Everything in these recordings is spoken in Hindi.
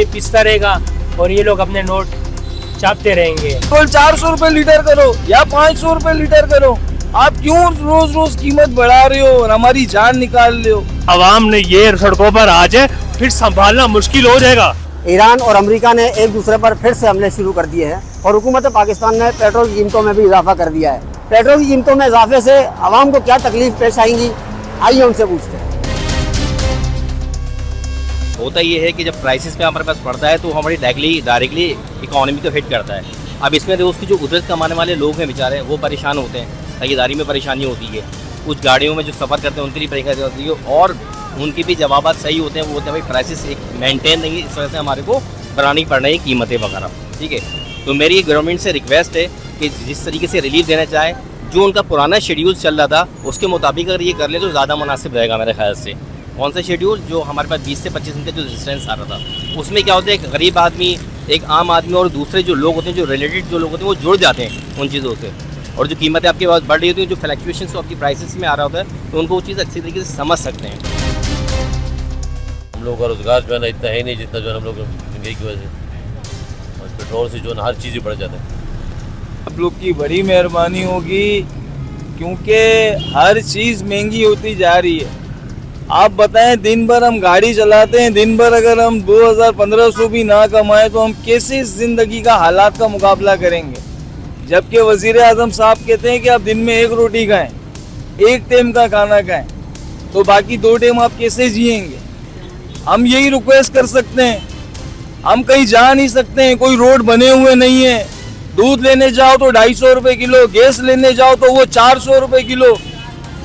में पिसता रहेगा और ये लोग अपने नोट छापते रहेंगे। पेट्रोल 400 रुपए लीटर करो या 500 रुपए लीटर करो, आप क्यों रोज रोज कीमत बढ़ा रहे हो और हमारी जान निकाल रहे हो। आवाम ने ये सड़कों पर आ जाए फिर संभालना मुश्किल हो जाएगा। ईरान और अमेरिका ने एक दूसरे पर फिर से हमले शुरू कर दिए हैं और हुकूमत पाकिस्तान ने पेट्रोल की कीमतों में भी इजाफा कर दिया है। पेट्रोल की कीमतों में इजाफे से आवाम को क्या तकलीफ पेश आएंगी, आइए उनसे पूछते हैं। होता ये है कि जब प्राइसेस पे हमारे पास बढ़ता है तो हमारी डायरेक्टली इकोनॉमी को हिट करता है। अब इसमें तो उसकी जो उजरत कमाने वाले लोग हैं बेचारे, वो परेशान होते हैं, खरीदारी में परेशानी होती है, कुछ गाड़ियों में जो सफ़र करते हैं उनकी भी परेशानी होती है और उनके भी जवाबात सही होते हैं। वो होते हैं भाई प्राइसेस एक मेंटेन नहीं, इस वजह से हमारे को बढ़ानी पड़ रही है कीमतें वगैरह। ठीक है, तो मेरी गवर्नमेंट से रिक्वेस्ट है कि जिस तरीके से रिलीफ देना चाहे, जो उनका पुराना शेड्यूल चल रहा था उसके मुताबिक अगर ये कर ले तो ज़्यादा मुनासिब रहेगा मेरे ख्याल से। कौन सा शेड्यूल? जो हमारे पास 20 से 25 दिन का जो डिस्टेंस आ रहा था, उसमें क्या होता है, एक गरीब आदमी, एक आम आदमी और दूसरे जो लोग होते हैं, जो रिलेटेड जो लोग होते हैं, वो जुड़ जाते हैं उन चीज़ों से। और जो कीमतें आपके पास बढ़ रही होती हैं, जो फ्लक्चुएशंस आपकी प्राइसेस में आ रहा होता है, तो उनको वो चीज़ अच्छी तरीके से समझ सकते हैं। हम लोग का रोज़गार जो है ना इतना है नहीं जितना जो है हम लोग महंगाई की वजह से, और पेट्रोल से जो है ना हर चीज़ बढ़ जाता है। आप लोग की बड़ी मेहरबानी होगी क्योंकि हर चीज़ महंगी होती जा रही है। आप बताएं, दिन भर हम गाड़ी चलाते हैं, दिन भर अगर हम 2000-1500 भी ना कमाएं तो हम कैसे इस ज़िंदगी का हालात का मुकाबला करेंगे। जबकि वज़ीर आज़म साहब कहते हैं कि आप दिन में 1 रोटी खाएं, 1 टाइम का खाना खाएं, तो बाकी 2 टाइम आप कैसे जिएंगे। हम यही रिक्वेस्ट कर सकते हैं, हम कहीं जा नहीं सकते हैं, कोई रोड बने हुए नहीं है। दूध लेने जाओ तो 250 रुपये किलो, गैस लेने जाओ तो वो 400 रुपये किलो।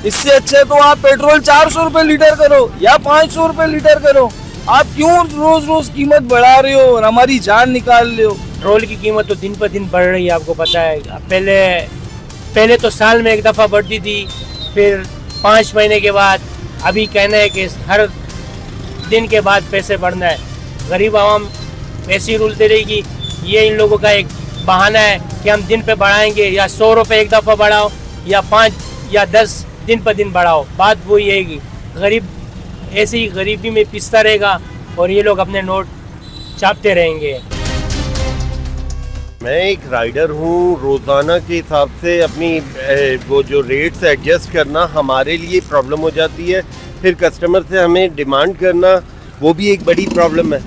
इससे अच्छे तो आप पेट्रोल 400 रुपये लीटर करो या 500 रुपये लीटर करो। आप क्यों रोज रोज कीमत बढ़ा रहे हो और हमारी जान निकाल रहे हो। पेट्रोल की कीमत तो दिन पर दिन बढ़ रही है, आपको पता है। पहले तो साल में 1 दफ़ा बढ़ती थी, फिर 5 महीने के बाद, अभी कहना है कि हर दिन के बाद पैसे बढ़ना है। गरीब आवाम ऐसी रुलती रहेगी। ये इन लोगों का एक बहाना है कि हम दिन पे बढ़ाएंगे, या 100 रुपये 1 दफ़ा बढ़ाओ या 5 या 10 दिन पर दिन बढ़ाओ। बात वही है कि गरीब ऐसे ही गरीबी में पिसता रहेगा और ये लोग अपने नोट छापते रहेंगे। मैं एक राइडर हूँ, रोज़ाना के हिसाब से अपनी वो जो रेट्स एडजस्ट करना हमारे लिए प्रॉब्लम हो जाती है। फिर कस्टमर से हमें डिमांड करना वो भी एक बड़ी प्रॉब्लम है,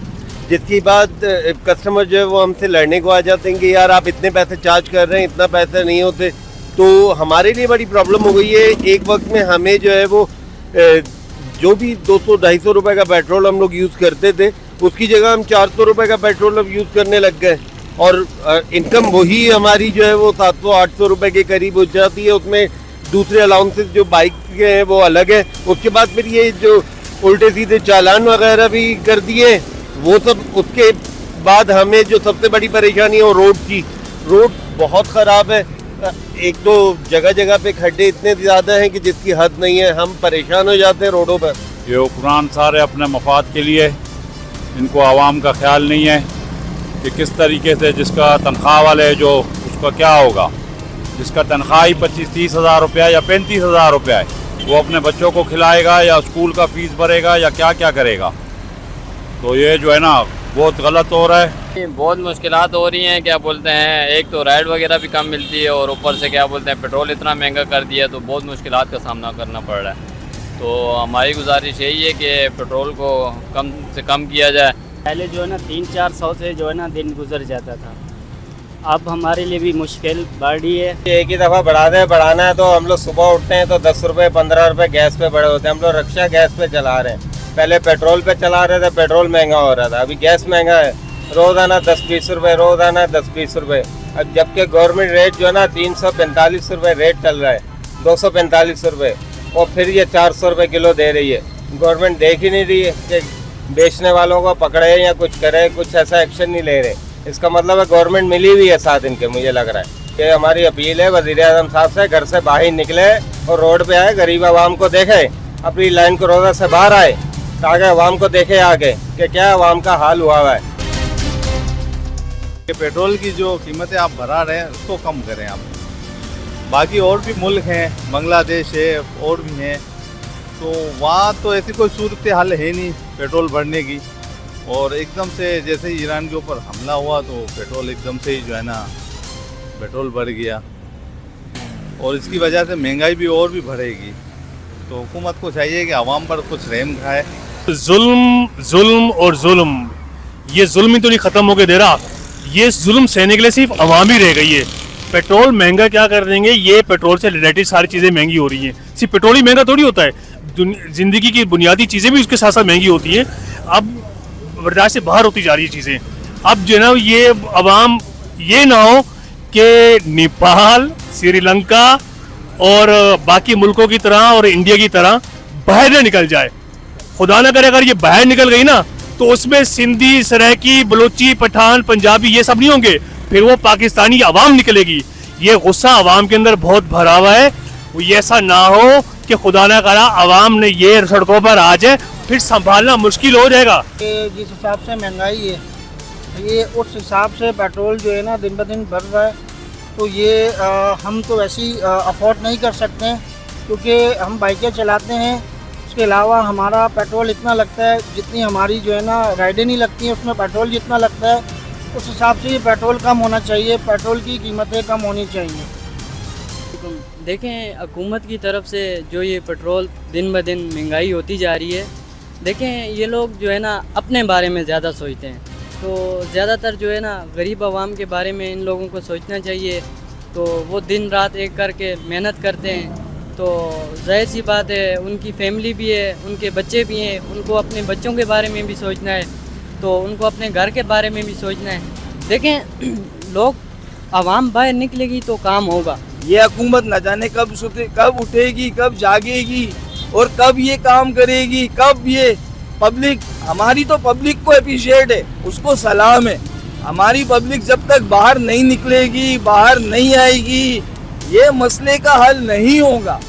जिसके बाद कस्टमर जो है वो हमसे लड़ने को आ जाते हैं कि यार आप इतने पैसे चार्ज कर रहे हैं, इतना पैसे नहीं होते। तो हमारे लिए बड़ी प्रॉब्लम हो गई है। एक वक्त में हमें जो है वो जो भी 200-250 रुपये का पेट्रोल हम लोग यूज़ करते थे, उसकी जगह हम 400 रुपये का पेट्रोल अब यूज़ करने लग गए और इनकम वही हमारी जो है वो 700-800 रुपये के करीब हो जाती है। उसमें दूसरे अलाउंसेस जो बाइक के हैं वो अलग है। उसके बाद फिर ये जो उल्टे सीधे चालान वगैरह भी कर दिए वो सब। उसके बाद हमें जो सबसे बड़ी परेशानी है वो रोड की। रोड बहुत ख़राब है। एक तो जगह जगह पे खड्डे इतने ज़्यादा हैं कि जिसकी हद नहीं है, हम परेशान हो जाते हैं रोडों पर। ये हुक्मरान सारे अपने मफाद के लिए, इनको आवाम का ख्याल नहीं है कि किस तरीके से जिसका तनख्वाह वाले जो उसका क्या होगा, जिसका तनख्वाह ही 25-30 हज़ार रुपया या 35 हज़ार रुपया है, वो अपने बच्चों को खिलाएगा या स्कूल का फ़ीस भरेगा या क्या क्या करेगा। तो ये जो है ना बहुत गलत हो रहा है। बहुत मुश्किलात हो रही हैं। क्या बोलते हैं, एक तो राइड वगैरह भी कम मिलती है और ऊपर से क्या बोलते हैं पेट्रोल इतना महंगा कर दिया, तो बहुत मुश्किलात का सामना करना पड़ रहा है। तो हमारी गुजारिश यही है कि पेट्रोल को कम से कम किया जाए। पहले जो है ना 300-400 से जो है ना दिन गुजर जाता था, अब हमारे लिए भी मुश्किल बढ़ रही है। एक ही दफ़ा बढ़ाना है तो हम लोग सुबह उठते हैं तो 10 रुपये 15 रुपये गैस पे बढ़े होते हैं। हम लोग रिक्शा गैस पे चला रहे हैं, पहले पेट्रोल पे चला रहे थे, पेट्रोल महंगा हो रहा था, अभी गैस महंगा है। रोज़ाना 10-20 रुपये, रोज़ाना 10-20 रुपये। अब जबकि गवर्नमेंट रेट जो है ना 345 रुपये रेट चल रहा है, 245 रुपये, और फिर ये 400 रुपये किलो दे रही है। गवर्नमेंट देख ही नहीं रही है कि बेचने वालों को पकड़े या कुछ करे, कुछ ऐसा एक्शन नहीं ले रहे। इसका मतलब है गवर्नमेंट मिली हुई है साथ इनके। मुझे लग रहा है कि हमारी अपील है वज़ीर आज़म साहब से, घर से बाहर निकले और रोड पे आए, गरीब आवाम को देखे, अपनी लाइन को रोज़ा से बाहर आए, ताकि आवाम को देखे आगे कि क्या आवाम का हाल हुआ है। पेट्रोल की जो कीमतें आप बढ़ा रहे हैं उसको कम करें आप। बाकी और भी मुल्क हैं, बांग्लादेश है और भी हैं, तो वहाँ तो ऐसी कोई सूरत हाल है नहीं पेट्रोल बढ़ने की। और एकदम से जैसे ही ईरान के ऊपर हमला हुआ तो पेट्रोल एकदम से ही जो है ना पेट्रोल बढ़ गया और इसकी वजह से महंगाई भी और भी बढ़ेगी। तो हुकूमत को चाहिए कि आवाम पर कुछ रहम खाए। जुल्म और जुल्म, ये जुल्म ही तो नहीं ख़त्म होके दे रहा। ये जुल्म सहने के लिए सिर्फ आवाम ही रह गई है। पेट्रोल महंगा क्या कर देंगे, ये पेट्रोल से रिलेटेड सारी चीज़ें महंगी हो रही हैं। सिर्फ पेट्रोल ही महंगा थोड़ी होता है, ज़िंदगी की बुनियादी चीज़ें भी उसके साथ साथ महंगी होती हैं। अब बर्दाश्त से बाहर होती जा रही है चीज़ें। अब जो है ना ये अवाम, ये ना हो कि नेपाल, श्रीलंका और बाकी मुल्कों की तरह और इंडिया की तरह बाहर ना निकल जाए। खुदा ना करे अगर ये बाहर निकल गई ना तो उसमें सिंधी, सराइकी, बलोची, पठान, पंजाबी ये सब नहीं होंगे, फिर वो पाकिस्तानी अवाम निकलेगी। ये गुस्सा अवाम के अंदर बहुत भरा हुआ है। ये ऐसा ना हो कि खुदा ना करा अवाम ने ये सड़कों पर आ जाए, फिर संभालना मुश्किल हो जाएगा। जिस हिसाब से महंगाई है, ये उस हिसाब से पेट्रोल जो है ना दिन ब दिन बढ़ रहा है, तो ये हम तो वैसे ही अफोर्ड नहीं कर सकते हैं, क्योंकि हम बाइकें चलाते हैं। उसके अलावा हमारा पेट्रोल इतना लगता है जितनी हमारी जो है ना राइडें नहीं लगती हैं, उसमें पेट्रोल जितना लगता है उस हिसाब से ये पेट्रोल कम होना चाहिए, पेट्रोल की कीमतें कम होनी चाहिए। देखें, हुकूमत की तरफ से जो ये पेट्रोल दिन ब दिन महंगाई होती जा रही है, देखें ये लोग जो है ना अपने बारे में ज़्यादा सोचते हैं। तो ज़्यादातर जो है ना गरीब आवाम के बारे में इन लोगों को सोचना चाहिए। तो वो दिन रात एक करके मेहनत करते हैं, तो जाहिर सी बात है उनकी फैमिली भी है, उनके बच्चे भी हैं, उनको अपने बच्चों के बारे में भी सोचना है, तो उनको अपने घर के बारे में भी सोचना है। देखें, लोग आवाम बाहर निकलेगी तो काम होगा। ये हुकूमत न जाने कब उठेगी, कब जागेगी और कब ये काम करेगी, कब ये पब्लिक, हमारी तो पब्लिक को अप्रिशिएट है, उसको सलाम है। हमारी पब्लिक जब तक बाहर नहीं निकलेगी, बाहर नहीं आएगी, ये मसले का हल नहीं होगा।